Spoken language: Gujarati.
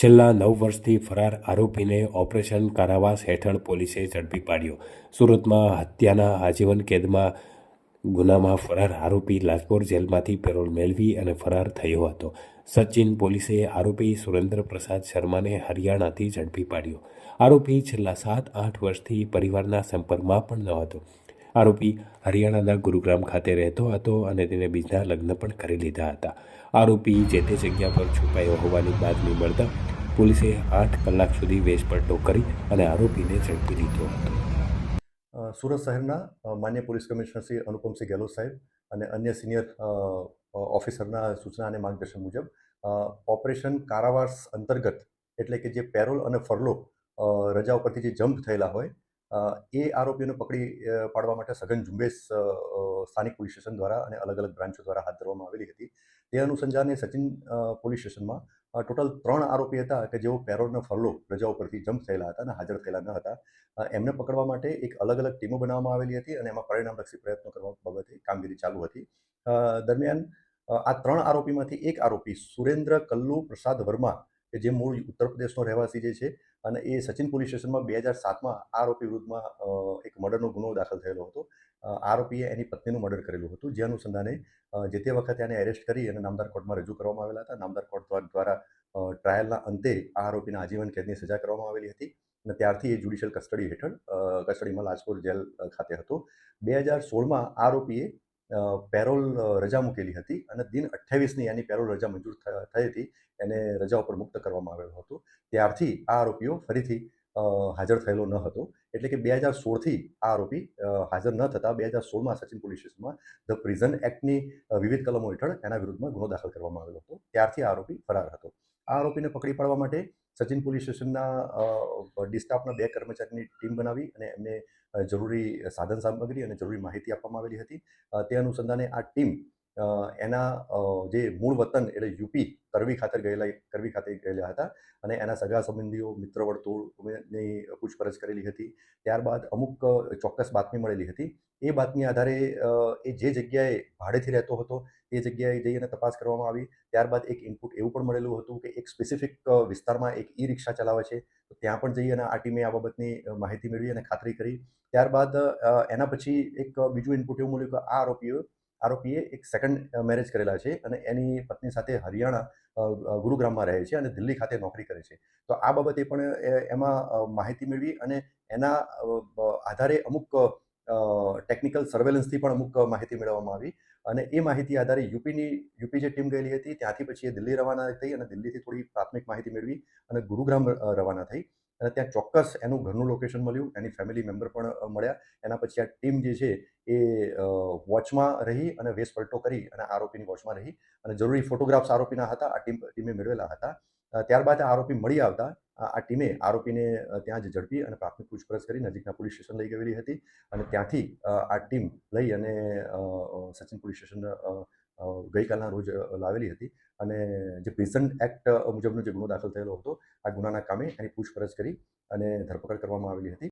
છેલ્લા 9 વર્ષથી ફરાર આરોપીને ઓપરેશન કારાવાસ હેઠળ પોલીસે ઝડપી પાડ્યો. સુરતમાં હત્યાના આજીવન કેદમાં ગુનામાં ફરાર આરોપી લાજપોર જેલમાંથી પેરોલ મેળવી અને ફરાર થયો હતો. સચિન પોલીસે આરોપી સુરેન્દ્ર પ્રસાદ શર્માને હરિયાણાથી ઝડપી પાડ્યો. આરોપી છેલ્લા 7-8 વર્ષથી પરિવારના સંપર્કમાં પણ ન હતો. આરોપી હરિયાણાના ગુરુગ્રામ ખાતે રહેતો હતો અને તેને બીજા લગ્ન પણ કરી લીધા હતા. આરોપી જે તે જગ્યા પર છુપાયો હોવાની બાતમી મળતા પોલીસે 8 કલાક સુધી વેશપટ્ટો કરી અને આરોપીને ઝડપી લીધો હતો. સુરત શહેરના માન્ય પોલીસ કમિશનર શ્રી અનુપમસિંહ ગેહલોત સાહેબ અને અન્ય સિનિયર ઓફિસરના સૂચના અને માર્ગદર્શન મુજબ ઓપરેશન કારાવાસ અંતર્ગત, એટલે કે જે પેરોલ અને ફરલો રજા ઉપરથી જે જમ્પ થયેલા હોય એ આરોપીઓને પકડી પાડવા માટે સઘન ઝુંબેશ સ્થાનિક પોલીસ સ્ટેશન દ્વારા અને અલગ અલગ બ્રાન્ચો દ્વારા હાથ ધરવામાં આવેલી હતી. તે અનુસંધાને સચિન પોલીસ સ્ટેશનમાં ટોટલ 3 આરોપી હતા કે જેઓ પેરોલ અને ફરલો રજા ઉપરથી જમ્પ થયેલા હતા અને હાજર થયેલા ન હતા. એમને પકડવા માટે એક અલગ અલગ ટીમો બનાવવામાં આવેલી હતી અને એમાં પરિણામલક્ષી પ્રયત્નો કરવા બાબતે કામગીરી ચાલુ હતી. દરમિયાન આ 3 આરોપીમાંથી એક આરોપી સુરેન્દ્ર કલ્લુ પ્રસાદ વર્મા, કે જે મૂળ ઉત્તર પ્રદેશનો રહેવાસી જે છે, અને એ સચિન પોલીસ સ્ટેશનમાં 2007માં આ આરોપી વિરુદ્ધમાં એક મર્ડરનો ગુનો દાખલ થયેલો હતો. આરોપીએ એની પત્નીનું મર્ડર કરેલું હતું, જે અનુસંધાને જે તે વખતે એને એરેસ્ટ કરી અને નામદાર કોર્ટમાં રજૂ કરવામાં આવેલા હતા. નામદાર કોર્ટ દ્વારા ટ્રાયલના અંતે આ આરોપીને આજીવન કેદની સજા કરવામાં આવેલી હતી અને ત્યારથી એ જ્યુડિશિયલ કસ્ટડી હેઠળ કસ્ટડીમાં લાજપોર જેલ ખાતે હતો. 2016માં આરોપીએ પેરોલ રજા મૂકેલી હતી અને દિન 28ની એની પેરોલ રજા મંજૂર થઈ હતી. એને રજા ઉપર મુક્ત કરવામાં આવેલો હતો. ત્યારથી આ આરોપીઓ ફરીથી હાજર થયેલો ન હતો. એટલે કે 2016થી આ આરોપી હાજર ન થતા 2016માં સચિન પોલીસ સ્ટેશનમાં ધ પ્રિઝન એક્ટની વિવિધ કલમો હેઠળ એના વિરુદ્ધમાં ગુનો દાખલ કરવામાં આવેલો હતો. ત્યારથી આ આરોપી ફરાર હતો. આ આરોપીને પકડી પાડવા માટે સચિન પોલીસ સ્ટેશનના ડિસ્ટાફના 2 કર્મચારીની ટીમ બનાવી અને એમને જરૂરી સાધન સામગ્રી અને જરૂરી માહિતી આપવામાં આવેલી હતી. તે અનુસંધાને આ ટીમ એના જે મૂળ વતન એટલે યુપી કરવી ખાતે ગયેલા હતા અને એના સગા સંબંધીઓ, મિત્ર વર્તુળની પૂછપરછ કરેલી હતી. ત્યારબાદ અમુક ચોક્કસ બાતમી મળેલી હતી. એ બાતમી આધારે એ જે જગ્યાએ ભાડેથી રહેતો હતો એ જગ્યાએ જઈ અને તપાસ કરવામાં આવી. ત્યારબાદ એક ઇનપુટ એવું પણ મળેલું હતું કે એક સ્પેસિફિક વિસ્તારમાં એક ઈ રિક્ષા ચલાવે છે, તો ત્યાં પણ જઈ અને આ ટીમે આ બાબતની માહિતી મેળવી અને ખાતરી કરી. ત્યારબાદ એના પછી એક બીજું ઇનપુટ એવું મળ્યું કે આરોપીએ એક સેકન્ડ મેરેજ કરેલા છે અને એની પત્ની સાથે હરિયાણા ગુરુગ્રામમાં રહે છે અને દિલ્હી ખાતે નોકરી કરે છે. તો આ બાબતે પણ એમાં માહિતી મેળવી અને એના આધારે અમુક ટેકનિકલ સર્વેલન્સથી પણ અમુક માહિતી મેળવવામાં આવી અને એ માહિતી આધારે યુપી જે ટીમ ગયેલી હતી ત્યાંથી પછી એ દિલ્હી રવાના થઈ અને દિલ્હીથી થોડી પ્રાથમિક માહિતી મેળવી અને ગુરુગ્રામ રવાના થઈ અને ત્યાં ચોક્કસ એનું ઘરનું લોકેશન મળ્યું, એની ફેમિલી મેમ્બર પણ મળ્યા. એના પછી આ ટીમ જે છે એ વોચમાં રહી અને વેશ પલટો કરી અને આરોપીની વોચમાં રહી અને જરૂરી ફોટોગ્રાફ્સ આરોપીના હતા, આ ટીમે મેળવેલા હતા. ત્યારબાદ આરોપી મળી આવતા આ ટીમે આરોપીને ત્યાં જ ઝડપી અને પ્રાથમિક પૂછપરછ કરી નજીકના પોલીસ સ્ટેશન લઈ ગયેલી હતી અને ત્યાંથી આ ટીમ લઈ અને સચિન પોલીસ સ્ટેશન ગઈકાલના રોજ લાવેલી હતી અને જે પ્રિઝન એક્ટ મુજબનો જે ગુનો દાખલ થયેલો હતો આ ગુનાના કામે એની પૂછપરછ કરી અને ધરપકડ કરવામાં આવેલી હતી.